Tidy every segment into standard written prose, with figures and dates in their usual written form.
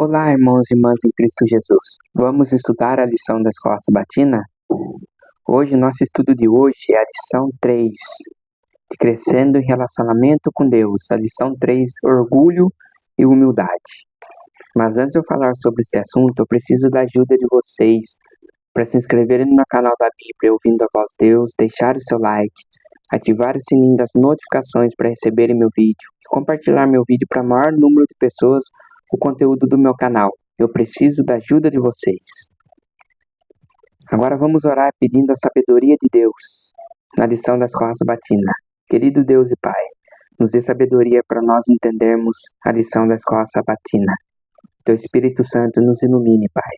Olá, irmãos e irmãs em Cristo Jesus. Vamos estudar a lição da Escola Sabatina? Hoje, nosso estudo de hoje é a lição 3, de Crescendo em Relacionamento com Deus. A lição 3, Orgulho e Humildade. Mas antes de eu falar sobre esse assunto, eu preciso da ajuda de vocês para se inscreverem no meu canal da Bíblia, ouvindo a voz de Deus, deixar o seu like, ativar o sininho das notificações para receberem meu vídeo e compartilhar meu vídeo para o maior número de pessoas o conteúdo do meu canal. Eu preciso da ajuda de vocês. Agora vamos orar pedindo a sabedoria de Deus na lição da Escola Sabatina. Querido Deus e Pai, nos dê sabedoria para nós entendermos a lição da Escola Sabatina. Teu Espírito Santo nos ilumine, Pai.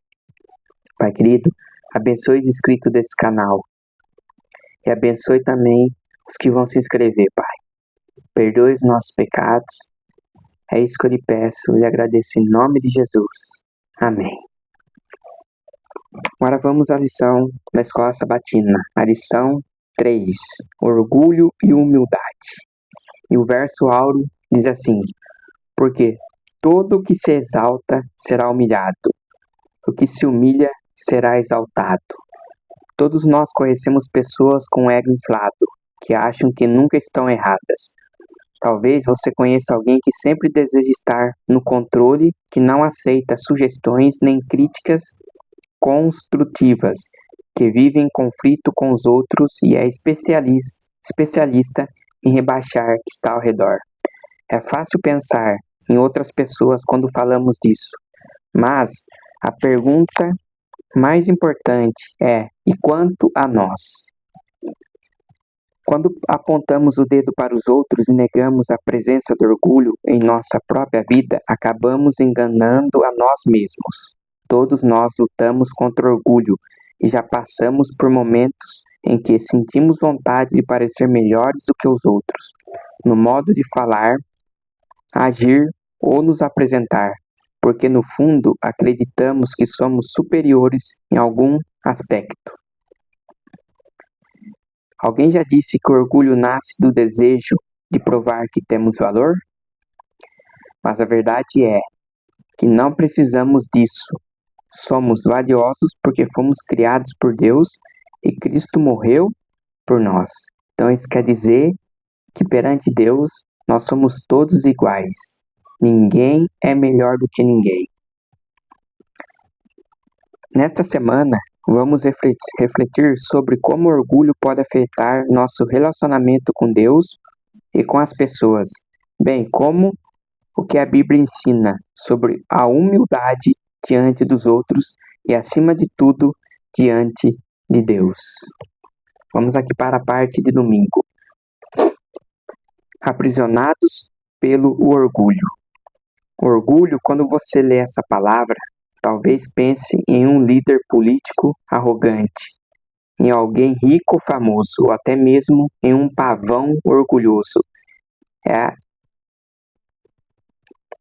Pai querido, abençoe os inscritos desse canal e abençoe também os que vão se inscrever, Pai. Perdoe os nossos pecados. É isso que eu lhe peço e lhe agradeço em nome de Jesus. Amém. Agora vamos à lição da Escola Sabatina, a lição 3, Orgulho e Humildade. E o verso áureo diz assim: porque todo o que se exalta será humilhado, o que se humilha será exaltado. Todos nós conhecemos pessoas com ego inflado, que acham que nunca estão erradas. Talvez você conheça alguém que sempre deseja estar no controle, que não aceita sugestões nem críticas construtivas, que vive em conflito com os outros e é especialista em rebaixar o que está ao redor. É fácil pensar em outras pessoas quando falamos disso, mas a pergunta mais importante é: e quanto a nós? Quando apontamos o dedo para os outros e negamos a presença do orgulho em nossa própria vida, acabamos enganando a nós mesmos. Todos nós lutamos contra o orgulho e já passamos por momentos em que sentimos vontade de parecer melhores do que os outros, no modo de falar, agir ou nos apresentar, porque no fundo acreditamos que somos superiores em algum aspecto. Alguém já disse que o orgulho nasce do desejo de provar que temos valor? Mas a verdade é que não precisamos disso. Somos valiosos porque fomos criados por Deus e Cristo morreu por nós. Então isso quer dizer que perante Deus nós somos todos iguais. Ninguém é melhor do que ninguém. Nesta semana, vamos refletir sobre como o orgulho pode afetar nosso relacionamento com Deus e com as pessoas, bem como o que a Bíblia ensina sobre a humildade diante dos outros e, acima de tudo, diante de Deus. Vamos aqui para a parte de domingo. Aprisionados pelo orgulho. Orgulho, quando você lê essa palavra, talvez pense em um líder político arrogante, em alguém rico ou famoso, ou até mesmo em um pavão orgulhoso.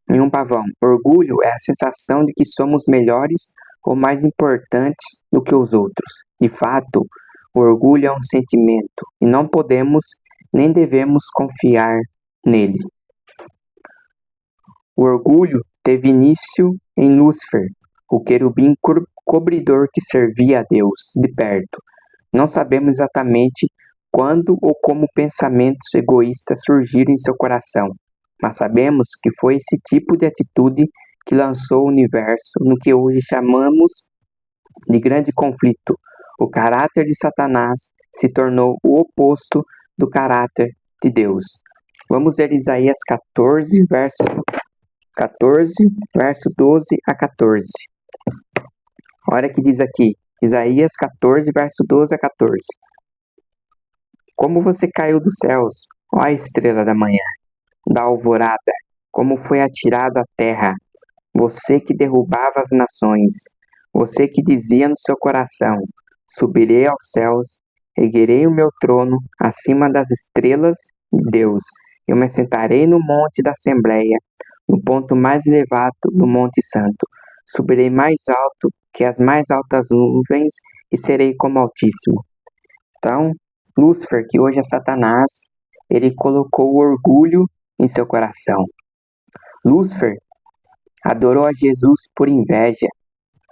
Em um pavão. Orgulho é a sensação de que somos melhores ou mais importantes do que os outros. De fato, o orgulho é um sentimento e não podemos nem devemos confiar nele. O orgulho teve início em Lúcifer, o querubim cobridor que servia a Deus de perto. Não sabemos exatamente quando ou como pensamentos egoístas surgiram em seu coração, mas sabemos que foi esse tipo de atitude que lançou o universo no que hoje chamamos de grande conflito. O caráter de Satanás se tornou o oposto do caráter de Deus. Vamos ler Isaías 14, verso 12 a 14. Olha que diz aqui, Isaías 14, verso 12 a 14. Como você caiu dos céus, ó estrela da manhã, da alvorada, como foi atirado à terra, você que derrubava as nações, você que dizia no seu coração: subirei aos céus, erguerei o meu trono acima das estrelas de Deus, eu me sentarei no monte da Assembleia, no ponto mais elevado do Monte Santo, subirei mais alto que as mais altas nuvens e serei como Altíssimo. Então, Lúcifer, que hoje é Satanás, ele colocou o orgulho em seu coração. Lúcifer adorou a Jesus por inveja.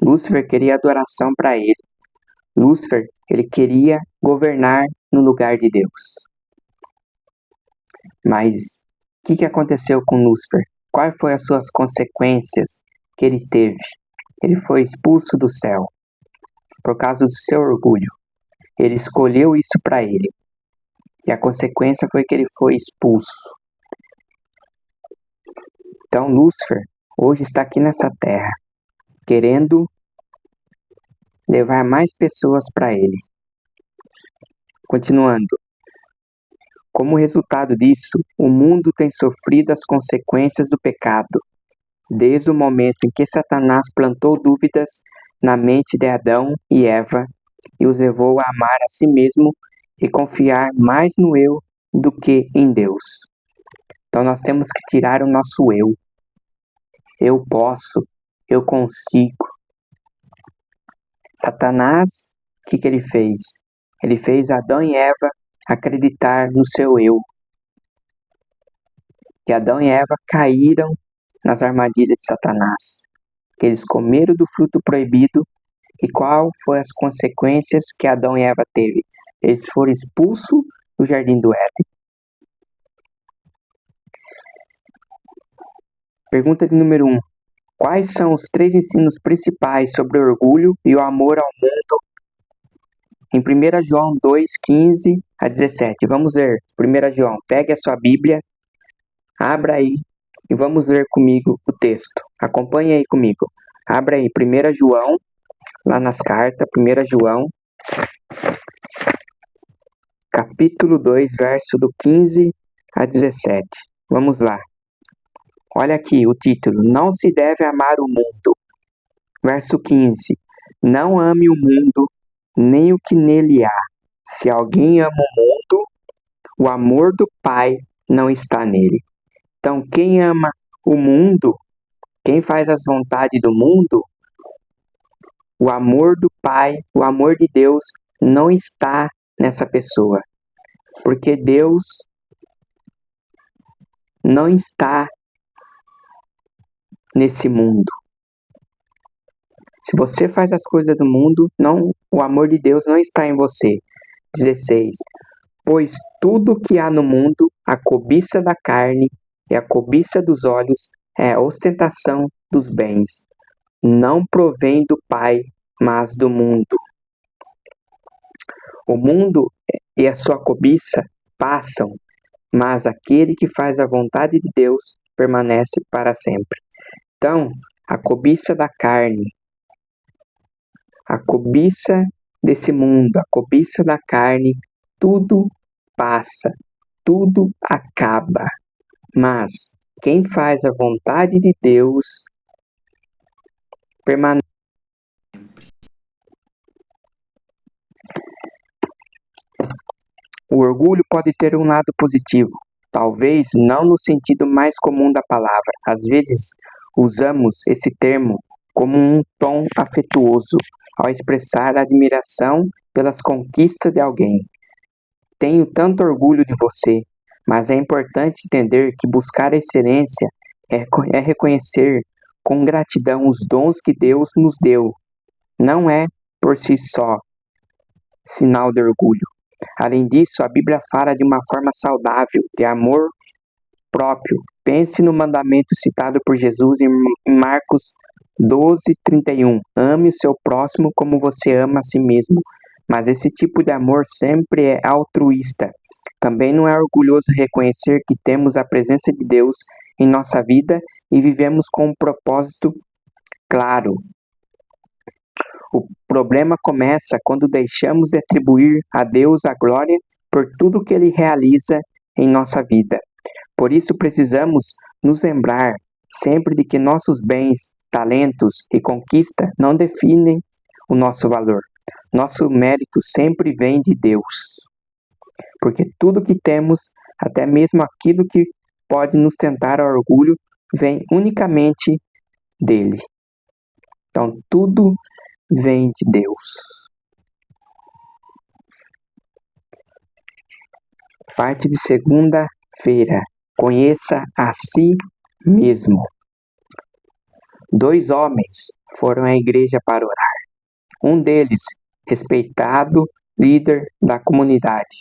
Lúcifer queria adoração para ele. Lúcifer, ele queria governar no lugar de Deus. Mas o que aconteceu com Lúcifer? Quais foram as suas consequências que ele teve? Ele foi expulso do céu por causa do seu orgulho. Ele escolheu isso para ele. E a consequência foi que ele foi expulso. Então Lúcifer hoje está aqui nessa terra, querendo levar mais pessoas para ele. Continuando. Como resultado disso, o mundo tem sofrido as consequências do pecado, desde o momento em que Satanás plantou dúvidas na mente de Adão e Eva e os levou a amar a si mesmo e confiar mais no eu do que em Deus. Então nós temos que tirar o nosso eu. Eu posso, eu consigo. Satanás, o que ele fez? Ele fez Adão e Eva acreditar no seu eu. E Adão e Eva caíram nas armadilhas de Satanás. Que eles comeram do fruto proibido. E qual foi as consequências que Adão e Eva teve? Eles foram expulsos do jardim do Éden. Pergunta de número 1. Quais são os 3 ensinos principais sobre o orgulho e o amor ao mundo? Em 1 João 2, 15 a 17. Vamos ler. 1 João, pegue a sua Bíblia, abra aí e vamos ler comigo o texto. Acompanhe aí comigo. Abra aí 1 João, lá nas cartas, 1 João, capítulo 2, verso do 15 a 17. Vamos lá. Olha aqui o título. Não se deve amar o mundo. Verso 15. Não ame o mundo, nem o que nele há. Se alguém ama o mundo, o amor do Pai não está nele. Então, quem ama o mundo, quem faz as vontades do mundo, o amor do Pai, o amor de Deus não está nessa pessoa. Porque Deus não está nesse mundo. Se você faz as coisas do mundo, o amor de Deus não está em você. 16. Pois tudo que há no mundo, a cobiça da carne e a cobiça dos olhos, é a ostentação dos bens. Não provém do Pai, mas do mundo. O mundo e a sua cobiça passam, mas aquele que faz a vontade de Deus permanece para sempre. Então, a cobiça da carne, a cobiça desse mundo, a cobiça da carne, tudo passa, tudo acaba. Mas quem faz a vontade de Deus permanece. O orgulho pode ter um lado positivo, talvez não no sentido mais comum da palavra. Às vezes usamos esse termo como um tom afetuoso ao expressar admiração pelas conquistas de alguém. Tenho tanto orgulho de você, mas é importante entender que buscar a excelência é reconhecer com gratidão os dons que Deus nos deu. Não é, por si só, sinal de orgulho. Além disso, a Bíblia fala de uma forma saudável, de amor próprio. Pense no mandamento citado por Jesus em Marcos 12:31. Ame o seu próximo como você ama a si mesmo. Mas esse tipo de amor sempre é altruísta. Também não é orgulhoso reconhecer que temos a presença de Deus em nossa vida e vivemos com um propósito claro. O problema começa quando deixamos de atribuir a Deus a glória por tudo que Ele realiza em nossa vida. Por isso precisamos nos lembrar sempre de que nossos bens, talentos e conquista não definem o nosso valor. Nosso mérito sempre vem de Deus. Porque tudo que temos, até mesmo aquilo que pode nos tentar ao orgulho, vem unicamente dele. Então tudo vem de Deus. Parte de segunda-feira. Conheça a si mesmo. 2 homens foram à igreja para orar. Um deles, respeitado líder da comunidade,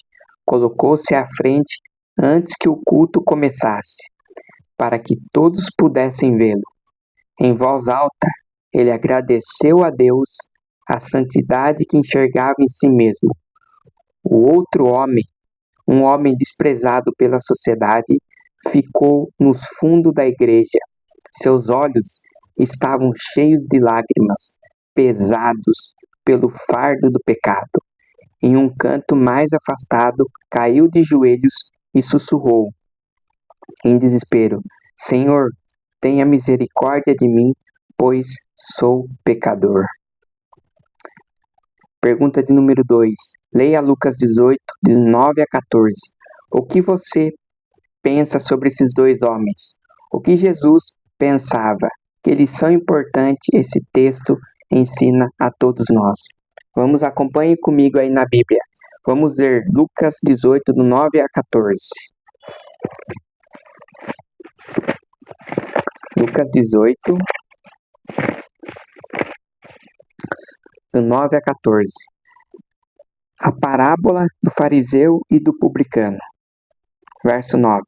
colocou-se à frente antes que o culto começasse, para que todos pudessem vê-lo. Em voz alta, ele agradeceu a Deus a santidade que enxergava em si mesmo. O outro homem, um homem desprezado pela sociedade, ficou nos fundos da igreja. Seus olhos estavam cheios de lágrimas, pesados pelo fardo do pecado. Em um canto mais afastado, caiu de joelhos e sussurrou, em desespero: Senhor, tenha misericórdia de mim, pois sou pecador. Pergunta de número 2. Leia Lucas 18, de 9 a 14. O que você pensa sobre esses 2 homens? O que Jesus pensava? Que lição importante esse texto ensina a todos nós? Vamos, acompanhe comigo aí na Bíblia. Vamos ler Lucas 18, do 9 a 14. Lucas 18, do 9 a 14. A parábola do fariseu e do publicano. Verso 9.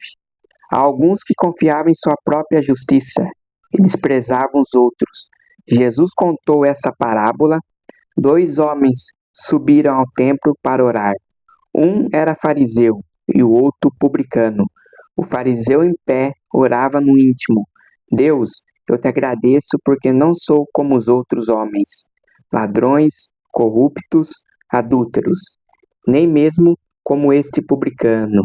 Há alguns que confiavam em sua própria justiça e desprezavam os outros. Jesus contou essa parábola. 2 homens subiram ao templo para orar. Um era fariseu e o outro publicano. O fariseu em pé orava no íntimo: Deus, eu te agradeço porque não sou como os outros homens, ladrões, corruptos, adúlteros, nem mesmo como este publicano.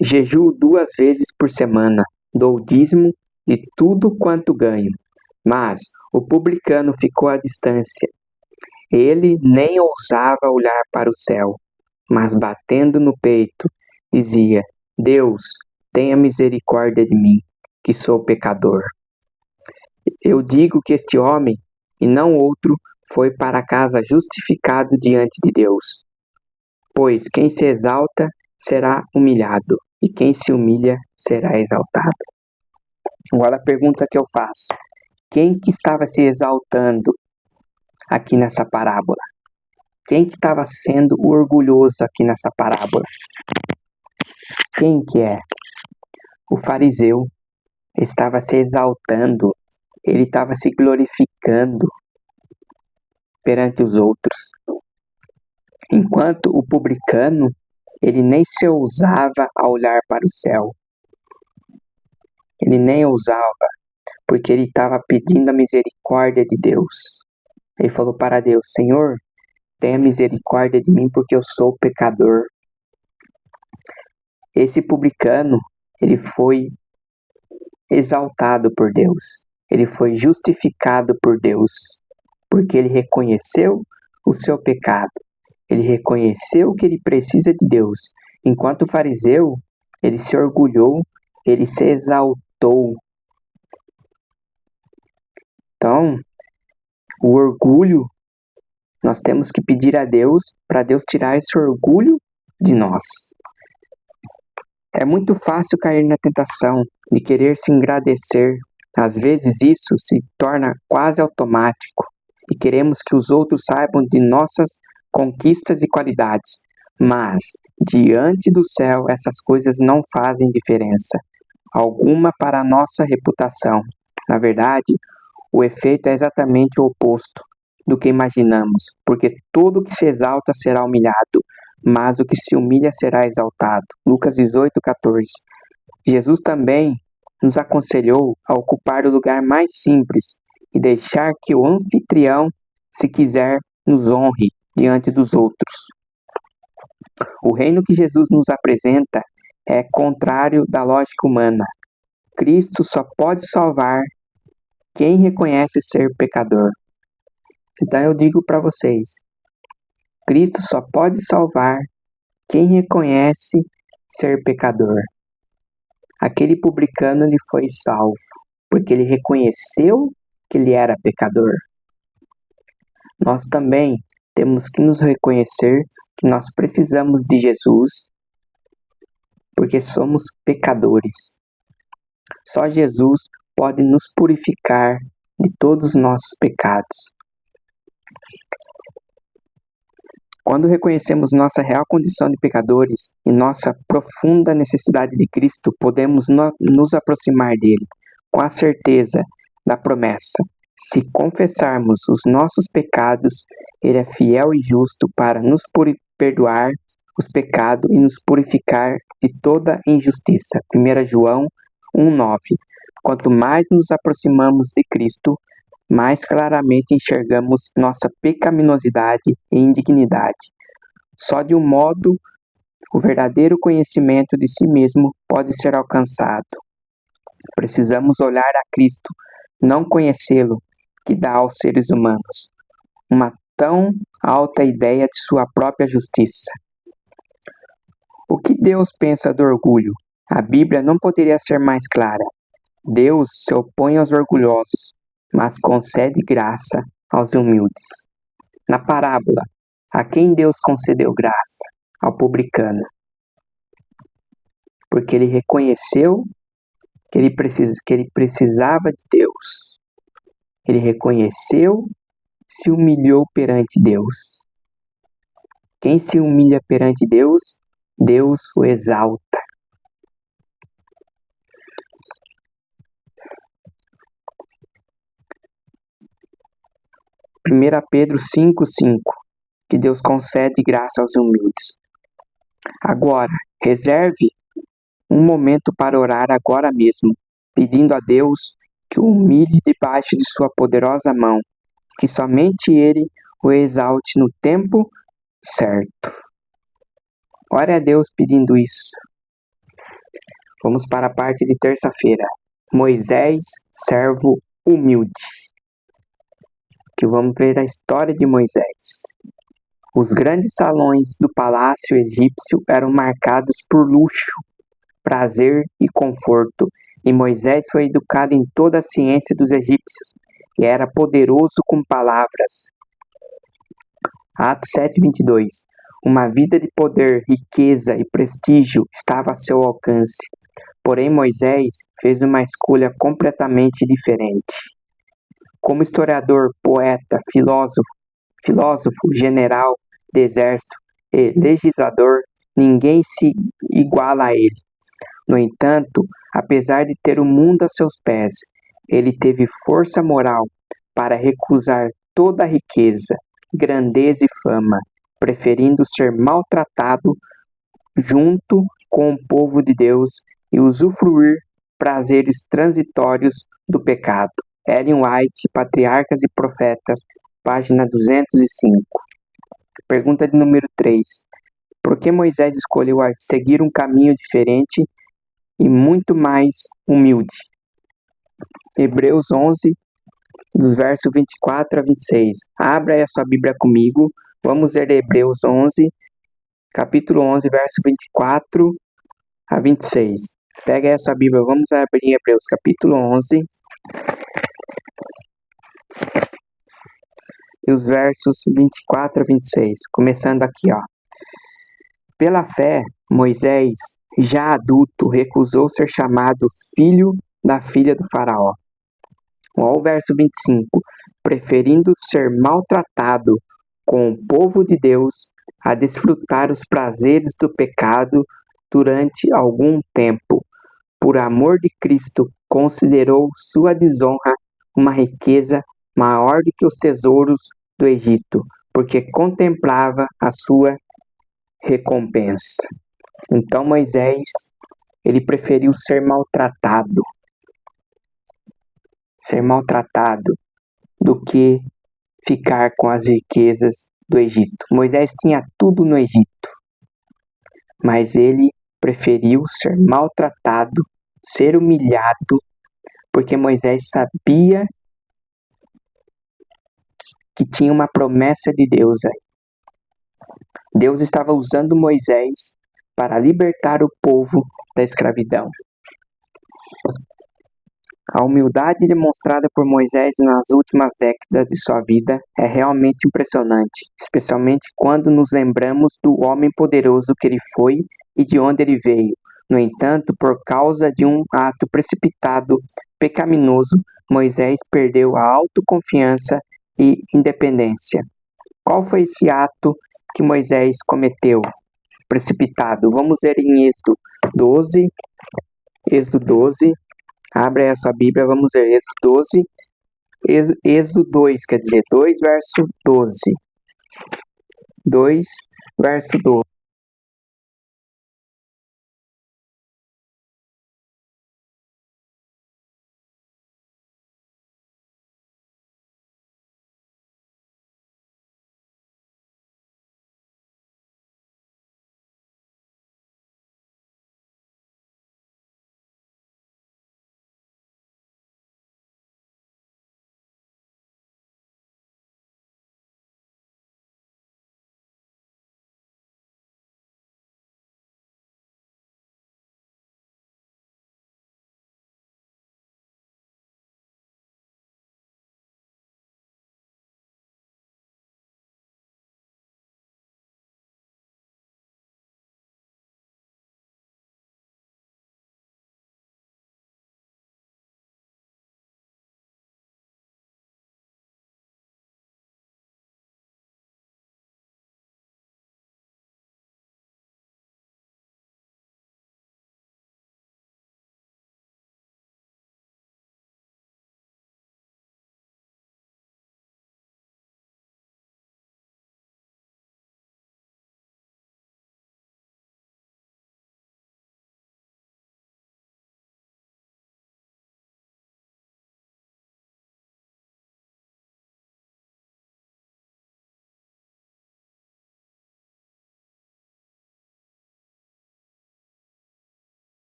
Jejuo 2 vezes por semana, dou dízimo de tudo quanto ganho. Mas o publicano ficou à distância. Ele nem ousava olhar para o céu, mas batendo no peito, dizia: Deus, tenha misericórdia de mim, que sou pecador. Eu digo que este homem, e não outro, foi para casa justificado diante de Deus. Pois quem se exalta será humilhado, e quem se humilha será exaltado. Agora a pergunta que eu faço: quem que estava se exaltando aqui nessa parábola? Quem que estava sendo orgulhoso aqui nessa parábola? Quem que é? O fariseu estava se exaltando, ele estava se glorificando perante os outros. Enquanto o publicano, ele nem se ousava a olhar para o céu. Ele nem ousava, porque ele estava pedindo a misericórdia de Deus. Ele falou para Deus: Senhor, tenha misericórdia de mim porque eu sou pecador. Esse publicano, ele foi exaltado por Deus. Ele foi justificado por Deus, porque ele reconheceu o seu pecado. Ele reconheceu que ele precisa de Deus. Enquanto o fariseu, ele se orgulhou, ele se exaltou. Então, o orgulho, nós temos que pedir a Deus para Deus tirar esse orgulho de nós. É muito fácil cair na tentação de querer se engrandecer. Às vezes isso se torna quase automático e queremos que os outros saibam de nossas conquistas e qualidades. Mas, diante do céu, essas coisas não fazem diferença alguma para a nossa reputação. Na verdade, o efeito é exatamente o oposto do que imaginamos, porque todo o que se exalta será humilhado, mas o que se humilha será exaltado. Lucas 18, 14. Jesus também nos aconselhou a ocupar o lugar mais simples e deixar que o anfitrião, se quiser, nos honre diante dos outros. O reino que Jesus nos apresenta é contrário da lógica humana. Cristo só pode salvar quem reconhece ser pecador. Então eu digo para vocês, Cristo só pode salvar quem reconhece ser pecador. Aquele publicano ele foi salvo, porque ele reconheceu que ele era pecador. Nós também temos que nos reconhecer que nós precisamos de Jesus, porque somos pecadores. Só Jesus pode nos purificar de todos os nossos pecados. Quando reconhecemos nossa real condição de pecadores e nossa profunda necessidade de Cristo, podemos nos aproximar dele com a certeza da promessa. Se confessarmos os nossos pecados, ele é fiel e justo para nos perdoar os pecados e nos purificar de toda injustiça. 1 João 1,9. Quanto mais nos aproximamos de Cristo, mais claramente enxergamos nossa pecaminosidade e indignidade. Só de um modo o verdadeiro conhecimento de si mesmo pode ser alcançado. Precisamos olhar a Cristo, não conhecê-lo, que dá aos seres humanos uma tão alta ideia de sua própria justiça. O que Deus pensa do orgulho? A Bíblia não poderia ser mais clara. Deus se opõe aos orgulhosos, mas concede graça aos humildes. Na parábola, a quem Deus concedeu graça? Ao publicano. Porque ele reconheceu que ele precisava de Deus. Ele reconheceu, se humilhou perante Deus. Quem se humilha perante Deus, Deus o exalta. Primeira Pedro 5,5, que Deus concede graça aos humildes. Agora, reserve um momento para orar agora mesmo, pedindo a Deus que o humilhe debaixo de sua poderosa mão, que somente Ele o exalte no tempo certo. Ore a Deus pedindo isso. Vamos para a parte de terça-feira. Moisés, servo humilde. Que vamos ver a história de Moisés. Os grandes salões do palácio egípcio eram marcados por luxo, prazer e conforto, e Moisés foi educado em toda a ciência dos egípcios e era poderoso com palavras. Atos 7:22. Uma vida de poder, riqueza e prestígio estava a seu alcance. Porém, Moisés fez uma escolha completamente diferente. Como historiador, poeta, filósofo, general de exército e legislador, ninguém se iguala a ele. No entanto, apesar de ter o mundo a seus pés, ele teve força moral para recusar toda a riqueza, grandeza e fama, preferindo ser maltratado junto com o povo de Deus e usufruir prazeres transitórios do pecado. Ellen White, Patriarcas e Profetas, página 205. Pergunta de número 3. Por que Moisés escolheu seguir um caminho diferente e muito mais humilde? Hebreus 11, dos versos 24 a 26. Abra aí a sua Bíblia comigo. Vamos ler Hebreus 11, capítulo 11, verso 24 a 26. Pega aí a sua Bíblia, vamos abrir Hebreus capítulo 11. E os versos 24 a 26. Começando aqui, ó. Pela fé, Moisés, já adulto, recusou ser chamado filho da filha do faraó. Olha o verso 25. Preferindo ser maltratado com o povo de Deus a desfrutar os prazeres do pecado durante algum tempo. Por amor de Cristo, considerou sua desonra uma riqueza maior do que os tesouros do Egito, porque contemplava a sua recompensa. Então Moisés, ele preferiu ser maltratado do que ficar com as riquezas do Egito. Moisés tinha tudo no Egito, mas ele preferiu ser maltratado, ser humilhado, porque Moisés sabia que tinha uma promessa de Deus aí. Deus estava usando Moisés para libertar o povo da escravidão. A humildade demonstrada por Moisés nas últimas décadas de sua vida é realmente impressionante, especialmente quando nos lembramos do homem poderoso que ele foi e de onde ele veio. No entanto, por causa de um ato precipitado pecaminoso, Moisés perdeu a autoconfiança e independência. Qual foi esse ato que Moisés cometeu? Precipitado. Vamos ver em Êxodo 12. Êxodo 12. Abre aí a sua Bíblia, vamos ver Êxodo 12. Êxodo 2, quer dizer, 2 verso 12. 2 verso 12.